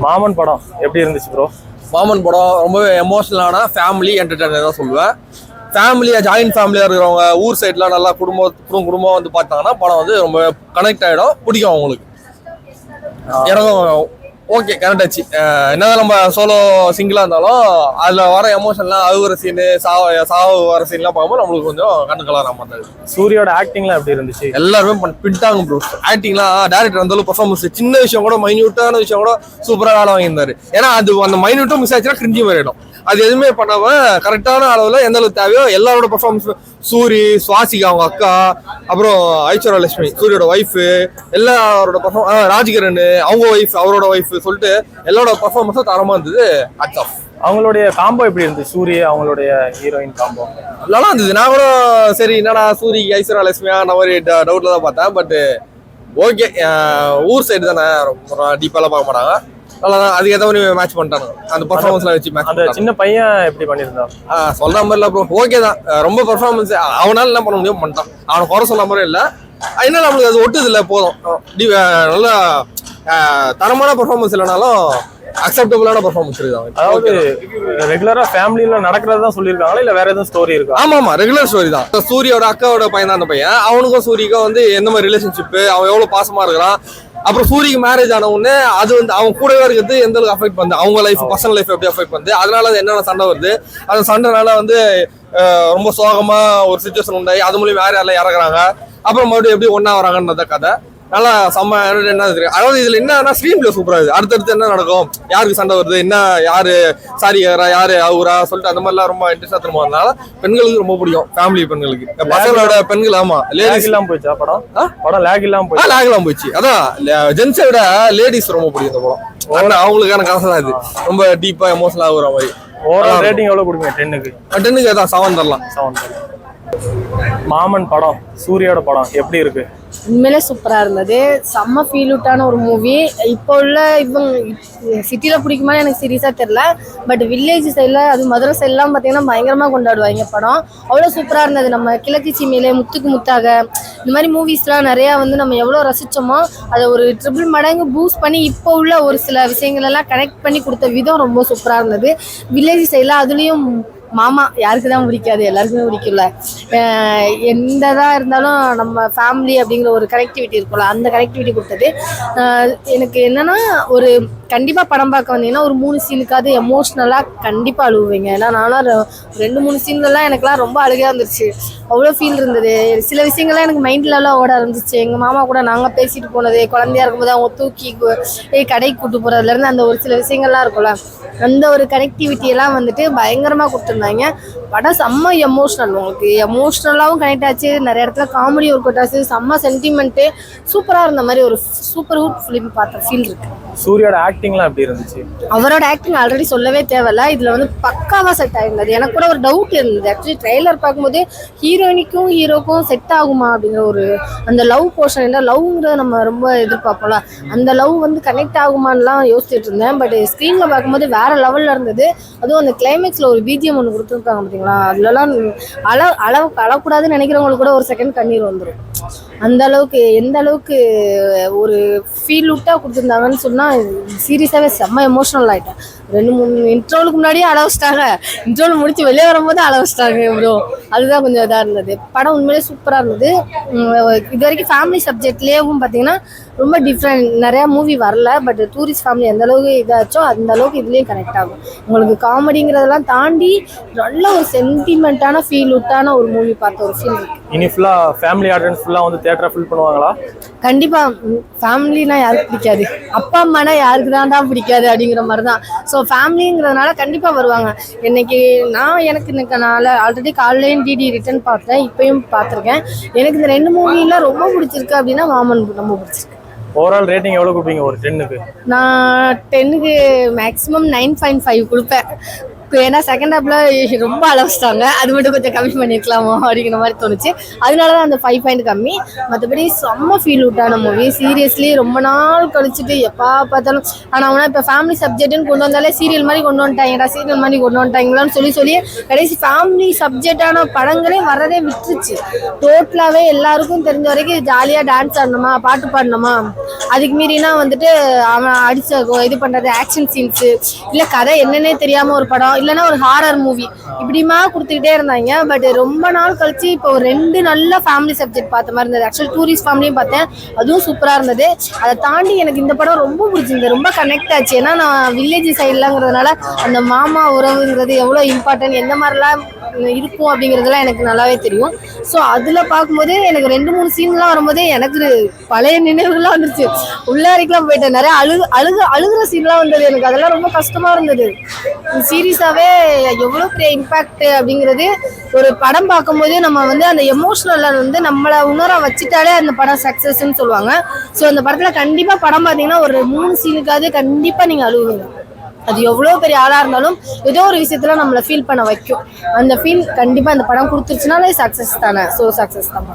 மாமன் படம் எப்படி இருந்துச்சு ப்ரோ? மாமன் படம் ரொம்பவே எமோஷனலான ஃபேமிலி என்டர்டைனர் தான் சொல்லுவேன். ஃபேமிலியா ஜாயின்ட் ஃபேமிலியா இருக்கிறவங்க ஊர் சைட்ல நல்லா குடும்பம் வந்து பார்த்தாங்கன்னா படம் வந்து ரொம்ப கனெக்ட் ஆகிடும், பிடிக்கும் அவங்களுக்கு. எனக்கும் ஓகே கனெக்ட் ஆச்சு. என்னதான் நம்ம சோலோ சிங்கிளா இருந்தாலும் அதுல வர எமோஷன்லாம் அழுகுற சீனு சாவு வர சீன்லாம் பார்க்கும்போது நம்மளுக்கு கொஞ்சம் கண்ணு கலராம இருந்தது. சூரியோட ஆக்டிங்லாம் எப்படி இருந்துச்சு? எல்லாருமே பின்ட்டாங்க ப்ரோ. ஆக்டிங்லாம் டேரக்டர் வந்தாலும் பர்ஃபார்மன்ஸ் சின்ன விஷயம் கூட மைன்யூட்டான விஷயம் கூட சூப்பராக வேலை வாங்கியிருந்தாரு. ஏன்னா அது அந்த மைன்யூட்டும் மிஸ் ஆச்சுன்னா கிரிஞ்சி மாறிடும். அது எதுவுமே பண்ணாம கரெக்டான அளவுல எந்த அளவுக்கு தேவையோ எல்லாரோட பர்ஃபார்மன்ஸ், சூரி, சுவாசிகா அவங்க அக்கா, அப்புறம் ஐஸ்வர்யா லட்சுமி சூரியோட ஒய்ஃபு, எல்லாரோட பர்ஃபார்மன்ஸ், ராஜ்கிரண் அவங்க ஒய்ஃப் அவரோட ஒய்ஃப் சொல்லிட்டு எல்லாரோட பர்ஃபார்மன்ஸும் தரமா இருந்தது. Hats off. அவங்களுடைய காம்போ எப்படி இருந்துச்சு? சூரிய அவங்களுடைய ஹீரோயின் காம்போ நல்லா இருந்தது. நான் கூட சரி என்னடா சூரி ஐஸ்வர்யா லட்சுமியா அந்த மாதிரி டவுட்ல தான் பார்த்தேன். பட் ஓகே, ஊர் சைடு தானே, ரொம்ப டீப்பாலாம் பார்க்க மாட்டாங்க. நல்லா அதுக்கேற்ற மாதிரி மேட்ச் பண்ணிட்டாங்க. அந்த பர்ஃபார்மன்ஸ்லாம் வச்சு மேட்ச். அந்த சின்ன பையன் எப்படி பண்ணியிருந்தான்? சொல்ற மாதிரி இல்லை ப்ரோ, ஓகே தான். ரொம்ப பர்ஃபார்மன்ஸ் அவனால என்ன பண்ண முடியும் பண்ணிட்டான். அவனை குறை சொல்ல மாதிரி இல்லை. என்ன நம்மளுக்கு அது ஒட்டுது இல்லை, போதும். நல்லா தரமான பர்ஃபார்மன்ஸ் இல்லைனாலும் அக்செப்டபிளான பர்ஃபார்மன்ஸ் இருக்கு. அதாவது ரெகுலரா ஃபேமிலியில நடக்கிறதா சொல்லியிருக்காங்களா இல்ல வேற எதுவும் ஸ்டோரி இருக்கா? ஆமா ரெகுலர் ஸ்டோரி தான். சூரியோட அக்காவோட பையன் தான் அந்த பையன். அவனுக்கும் சூரிக்கும் வந்து எந்த மாதிரி ரிலேஷன்ஷிப், அவன் எவ்வளவு பாசமா இருக்கிறான். அப்புறம் சூரிக்கு மேரேஜ் ஆன உடனே அது வந்து அவன் கூடவே இருக்கிறது எந்த அளவுக்கு அஃபெக்ட் பண்ணுது, அவங்க லைஃப் பர்சனல் லைஃப் எப்படி அஃபெக்ட் பண்ணுது, அதனால அது என்னென்ன சண்டை வருது, அந்த சண்டைனால வந்து ரொம்ப சோகமா ஒரு சுச்சுவேஷன் உண்டாயி அது மூலியம் வேற யாரெல்லாம் இறக்குறாங்க, அப்புறம் மறுபடியும் எப்படி ஒன்னா வராங்கன்றத கதை நல்லா செம்ம என்ன இருக்கு. அதாவது இதுல என்னன்னா ஸ்க்ரீன் பிளே சூப்பரா இருக்கு. அடுத்தடுத்து என்ன நடக்கும், யாருக்கு சண்டை வருது, என்ன யாரு சாரி யாரு அவரா சொல்லிட்டு அந்த மாதிரிலாம் ரொம்ப இன்ட்ரெஸ்டா திரும்புறதுனால பெண்களுக்கு ரொம்ப பிடிக்கும். ஃபேமிலி பெண்களுக்கு, பசங்களோட பெண்கள். ஆமா லேடிஸ் எல்லாம் போயிடுச்சா படம் லேக் எல்லாம் போயிடுச்சு. அதான் ஜென்ஸை விட லேடிஸ் ரொம்ப பிடிக்கும் இந்த படம். அவங்களுக்கான கதை தான் இது. ரொம்ப டீப்பா எமோஷனல் ஆகுற மாதிரி. ஓவரால் ரேட்டிங் எவ்வளவு கொடுப்பீங்க? 10க்கு அதான் 7 தரலாம். மாமன் படம், சூரியோட படம் எப்படி இருக்கு? உண்மையிலே சூப்பரா இருந்தது. செம்ம ஃபீல் அவுட்டான ஒரு மூவி. இப்போ உள்ள இவங்க சிட்டியில பிடிக்குமா எனக்கு சீரியஸா தெரியல. பட் வில்லேஜ் சைட்ல, அது மதுரை சைட்லாம் பார்த்தீங்கன்னா பயங்கரமா கொண்டாடுவாங்க படம். அவ்வளோ சூப்பரா இருந்தது. நம்ம கிழக்கு சீமையிலே, முத்துக்கு முத்தாக, இந்த மாதிரி மூவிஸ்லாம் நிறையா வந்து நம்ம எவ்வளோ ரசித்தோமோ அதை ஒரு ட்ரிபிள் மடங்கு பூஸ்ட் பண்ணி இப்போ உள்ள ஒரு சில விஷயங்கள் எல்லாம் கனெக்ட் பண்ணி கொடுத்த விதம் ரொம்ப சூப்பராக இருந்தது. வில்லேஜ் சைடில் அதுலேயும் மாமா யாருக்கு தான் பிடிக்காது, எல்லாருக்குமே பிடிக்கல. எந்ததாக இருந்தாலும் நம்ம ஃபேமிலி அப்படிங்கிற ஒரு கனெக்டிவிட்டி இருக்கும்ல, அந்த கனெக்டிவிட்டி கொடுத்தது. எனக்கு என்னென்னா ஒரு கண்டிப்பாக படம் பார்க்க வந்தீங்கன்னா ஒரு 3 சீனுக்காவது எமோஷ்னலாக கண்டிப்பாக அழுவுவீங்க. ஏன்னா நானும் 2-3 சீன்லலாம் எனக்குலாம் ரொம்ப அழுகையாக இருந்துச்சு. அவ்வளோ ஃபீல் இருந்தது. சில விஷயங்கள்லாம் எனக்கு மைண்ட்லலாம் ஓட ஆரம்பிச்சிச்சு. எங்கள் மாமா கூட நாங்கள் பேசிட்டு போனது, குழந்தையா இருக்கும்போது அவங்க தூக்கி கடைக்கு கூட்டு போகிறதுலேருந்து அந்த ஒரு சில விஷயங்கள்லாம் இருக்கும்ல, அந்த ஒரு கனெக்டிவிட்டியெல்லாம் வந்துட்டு பயங்கரமாக கொடுத்துருந்தாங்க. படம் செம்ம எமோஷ்னல். உங்களுக்கு எமோஷ்னலாகவும் கனெக்ட் ஆச்சு, நிறைய இடத்துல காமெடி ஒர்க் அவுட் ஆச்சு, செம்ம சென்டிமெண்ட்டு சூப்பராக இருந்த மாதிரி ஒரு சூப்பர் ஹூட் ஃபிலிம் பார்த்த ஃபீல் இருக்கு. சூரியோட ஆக்டிங்லாம் எப்படி இருந்துச்சு? அவரோட ஆக்டிங் ஆல்ரெடி சொல்லவே தேவையில்ல. இதில் வந்து பக்காவாக செட் ஆகிருந்தது. எனக்கு கூட ஒரு டவுட் இருந்தது. ஆக்சுவலி ட்ரெய்லர் பார்க்கும்போது ஹீரோயினிக்கும் ஹீரோக்கும் செட் ஆகுமா அப்படிங்கிற ஒரு அந்த லவ் போர்ஷன், என்ன லவ்ங்கிறத நம்ம ரொம்ப எதிர்பார்ப்போம்ல, அந்த லவ் வந்து கனெக்ட் ஆகுமான்லாம் யோசிச்சுட்டு இருந்தேன். பட் ஸ்க்ரீனில் பார்க்கும்போது வேறு லெவலில் இருந்தது. அதுவும் அந்த கிளைமேக்ஸில் ஒரு பிஜிஎம் ஒன்று கொடுத்துருக்காங்க பார்த்தீங்களா, அதுலலாம் அழக்கூடாதுன்னு நினைக்கிறவங்களுக்கு கூட ஒரு செகண்ட் கண்ணீர் வந்துடும். அந்த அளவுக்கு எந்த அளவுக்கு ஒரு ஃபீல் அவுட்டாக கொடுத்துருந்தாங்கன்னு சொன்னால் சீரியஸாகவே செம்ம எமோஷனல் ஆகிட்டேன். 2-3 இன்ட்ரோலுக்கு முன்னாடியே அள வச்சிட்டாங்க, இன்ட்ரோல் முடிச்சு வெளியே வரும்போது அள வச்சிட்டாங்க ப்ரோ. அதுதான் கொஞ்சம் இதாக இருந்தது. படம் உண்மையிலே சூப்பராக இருந்தது. இது வரைக்கும் ஃபேமிலி சப்ஜெக்ட்லேயும் பார்த்தீங்கன்னா ரொம்ப டிஃப்ரெண்ட், நிறையா மூவி வரல. பட் டூரிஸ்ட் ஃபேமிலி எந்த அளவுக்கு இதாச்சோ அந்த அளவுக்கு இதுலேயும் கனெக்ட் ஆகும். உங்களுக்கு காமெடிங்கிறதெல்லாம் தாண்டி நல்ல ஒரு சென்டிமெண்ட்டான ஃபீல் அவுட்டான ஒரு மூவி பார்த்த ஒரு ஃபீல் இருக்குது. இனி ஃபுல்லாக ஃபேமிலி ஆடியன்ஸ் ஃபுல்லாக வந்து தியேட்டரை ஃபில் பண்ணுவாங்களா? கண்டிப்பாக. ஃபேமிலினா யாருக்கு பிடிக்காது, அப்பா அம்மானா யாருக்கு தான்டா பிடிக்காது அப்படிங்கிற மாதிரி தான். ஸோ ஃபேமிலிங்கிறதுனால கண்டிப்பாக வருவாங்க. எனக்கு நான் ஆல்ரெடி காலையிலேயும் டிடி ரிட்டர்ன் பார்த்தேன், இப்பயும் பார்த்துருக்கேன். எனக்கு இந்த 2 மூவிலாம் ரொம்ப பிடிச்சிருக்கு அப்படின்னா மாமன் ரொம்ப பிடிச்சிருக்கு. ஓவரால் ரேட்டிங் எவ்வளோ கொடுப்பீங்க ஒரு 10க்கு? நான் 10க்கு மேக்ஸிமம் 9.5 கொடுப்பேன். ஏன்னா செகண்ட் ஹாப்ல ரொம்ப அளவுச்சிட்டாங்க, அது மட்டும் கொஞ்சம் கம்மி பண்ணிருக்கலாமோ அப்படிங்கிற மாதிரி தோணுச்சு. அதனாலதான் அந்த 5 பாயிண்ட் கம்மி. மற்றபடி செம்ம ஃபீல் அவுட்டான மூவி. சீரியஸ்லி ரொம்ப நாள் கழிச்சுட்டு எப்பா பார்த்தாலும், ஆனா அவனா இப்ப ஃபேமிலி சப்ஜெக்ட்னு கொண்டு வந்தாலே சீரியல் மாதிரி கொண்டு வந்துட்டாங்கடா, சீரியல் மாதிரி கொண்டு வந்துட்டாங்களான்னு சொல்லி கடைசி ஃபேமிலி சப்ஜெக்டான படங்களே வரதே விட்டுருச்சு. டோட்டலாவே எல்லாருக்கும் தெரிஞ்ச வரைக்கும் ஜாலியா டான்ஸ் ஆடணுமா, பாட்டு பாடணுமா, அதுக்கு மீறினா வந்துட்டு அவன் அடிச்ச இது பண்றது ஆக்ஷன் சீன்ஸ், இல்ல கதை என்னன்னே தெரியாம ஒரு படம், இல்லைன்னா ஒரு ஹாரர் மூவி, இப்படிமா கொடுத்துக்கிட்டே இருந்தாங்க. பட் ரொம்ப நாள் கழிச்சு இப்போ ஒரு 2 நல்ல ஃபேமிலி சப்ஜெக்ட் பார்த்த மாதிரி இருந்தது. ஆக்சுவலி டூரிஸ்ட் ஃபேமிலியும் பார்த்தேன், அதுவும் சூப்பரா இருந்தது. அதை தாண்டி எனக்கு இந்த படம் ரொம்ப பிடிச்சிருந்தது, ரொம்ப கனெக்ட் ஆச்சு. ஏன்னா நான் வில்லேஜ் சைட்லாங்கிறதுனால அந்த மாமா உறவுங்கிறது எவ்வளோ இம்பார்ட்டன்ட், எந்த மாதிரிலாம் இருக்கும் அப்படிங்கிறதுலாம் எனக்கு நல்லாவே தெரியும். ஸோ அதில் பார்க்கும்போது எனக்கு 2-3 சீன்லாம் வரும்போது எனக்கு பழைய நினைவுகள்லாம் வந்துருச்சு. உள்ளாரிக்கெலாம் போயிட்டேன், நிறைய அழுகுற சீன்லாம் வந்தது எனக்கு. அதெல்லாம் ரொம்ப கஷ்டமா இருந்தது. சீரியஸாவே எவ்வளோ பெரிய இம்பாக்ட் அப்படிங்கிறது ஒரு படம் பார்க்கும்போது நம்ம வந்து அந்த எமோஷனல் வந்து நம்மளை உணர வச்சுட்டாலே அந்த படம் சக்ஸஸ்ன்னு சொல்லுவாங்க. ஸோ அந்த படத்தில் கண்டிப்பாக படம் பார்த்தீங்கன்னா ஒரு 3 சீனுக்காவது கண்டிப்பாக நீங்கள் அழுவுவீங்க. அது எவ்வளோ பெரிய ஆளாக இருந்தாலும் ஏதோ ஒரு விஷயத்துல நம்மளை ஃபீல் பண்ண வைக்கும். அந்த ஃபீல் கண்டிப்பாக அந்த படம் கொடுத்துருச்சுனாலே சக்ஸஸ் தானே. ஸோ சக்ஸஸ் தான்.